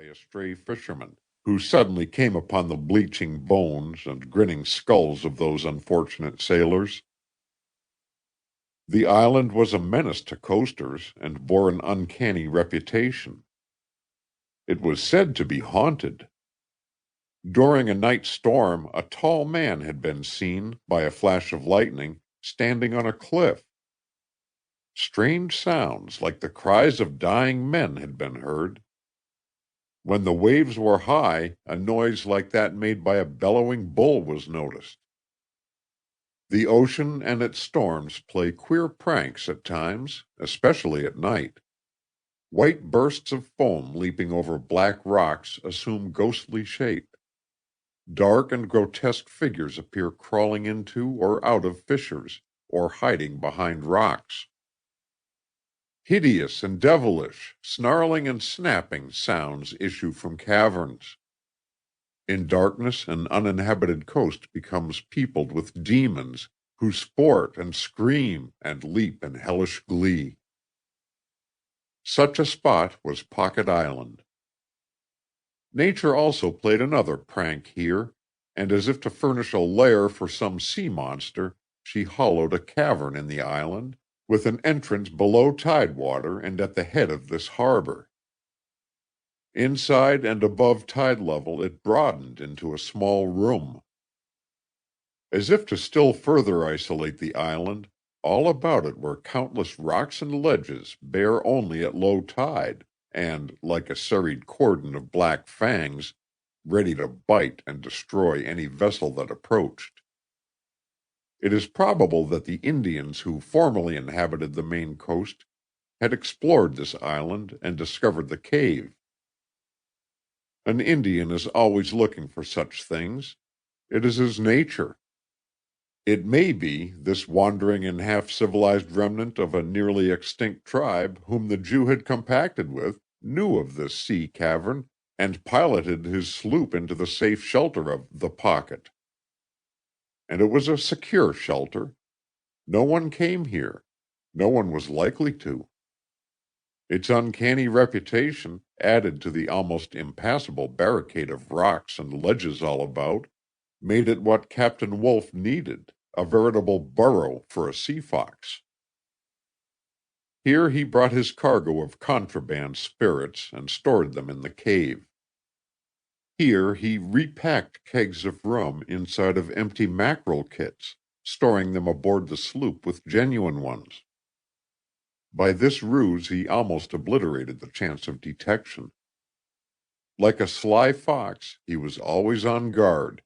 a stray fisherman, who suddenly came upon the bleaching bones and grinning skulls of those unfortunate sailors. The island was a menace to coasters and bore an uncanny reputation. It was said to be haunted. During a night storm, a tall man had been seen, by a flash of lightning, standing on a cliff. Strange sounds, like the cries of dying men, had been heard. When the waves were high, a noise like that made by a bellowing bull was noticed. The ocean and its storms play queer pranks at times, especially at night. White bursts of foam leaping over black rocks assume ghostly shape. Dark and grotesque figures appear crawling into or out of fissures, or hiding behind rocks. Hideous and devilish, snarling and snapping sounds issue from caverns. In darkness, an uninhabited coast becomes peopled with demons who sport and scream and leap in hellish glee. Such a spot was Pocket Island. Nature also played another prank here, and as if to furnish a lair for some sea monster, she hollowed a cavern in the island, with an entrance below tidewater and at the head of this harbor. Inside and above tide level it broadened into a small room. As if to still further isolate the island, all about it were countless rocks and ledges bare only at low tide, and, like a serried cordon of black fangs, ready to bite and destroy any vessel that approached. It is probable that the Indians who formerly inhabited the Maine coast had explored this island and discovered the cave. An Indian is always looking for such things. It is his nature. It may be this wandering and half-civilized remnant of a nearly extinct tribe whom the Jew had compacted with knew of this sea cavern and piloted his sloop into the safe shelter of the Pocket. And it was a secure shelter. No one came here. No one was likely to. Its uncanny reputation, added to the almost impassable barricade of rocks and ledges all about, made it what Captain Wolfe needed, a veritable burrow for a sea fox. Here he brought his cargo of contraband spirits and stored them in the cave. Here he repacked kegs of rum inside of empty mackerel kits, storing them aboard the sloop with genuine ones. By this ruse he almost obliterated the chance of detection. Like a sly fox, he was always on guard.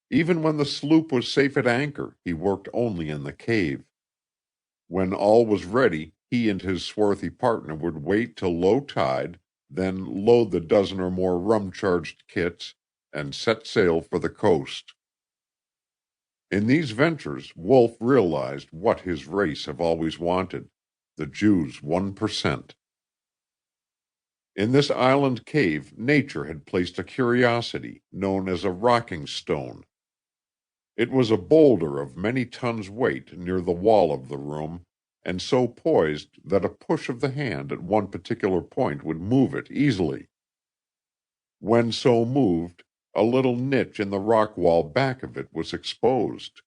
Even when the sloop was safe at anchor, he worked only in the cave. When all was ready, he and his swarthy partner would wait till low tide, then load the dozen or more rum-charged kits, and set sail for the coast. In these ventures, Wolfe realized what his race have always wanted: the Jew's 1%. In this island cave, nature had placed a curiosity, known as a rocking stone. It was a boulder of many tons weight near the wall of the room, and so poised that a push of the hand at one particular point would move it easily. When so moved, a little niche in the rock wall back of it was exposed.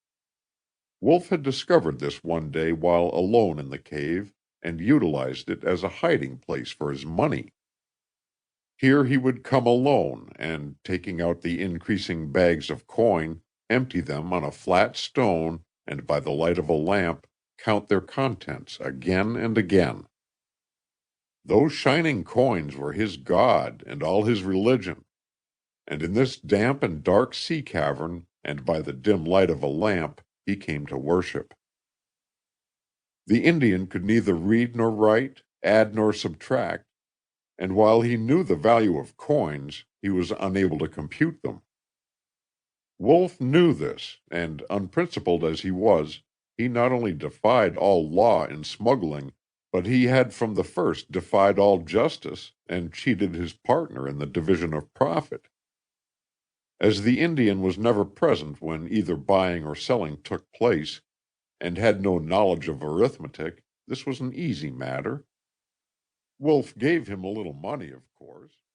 Wolfe had discovered this one day while alone in the cave, and utilized it as a hiding place for his money. Here he would come alone, and, taking out the increasing bags of coin, empty them on a flat stone, and by the light of a lamp count their contents again and again. Those shining coins were his god and all his religion, and in this damp and dark sea cavern, and by the dim light of a lamp, he came to worship. The Indian could neither read nor write, add nor subtract, and while he knew the value of coins, he was unable to compute them. Wolfe knew this, and unprincipled as he was, he not only defied all law in smuggling, but he had from the first defied all justice, and cheated his partner in the division of profit. As the Indian was never present when either buying or selling took place, and had no knowledge of arithmetic, this was an easy matter. Wolfe gave him a little money, of course,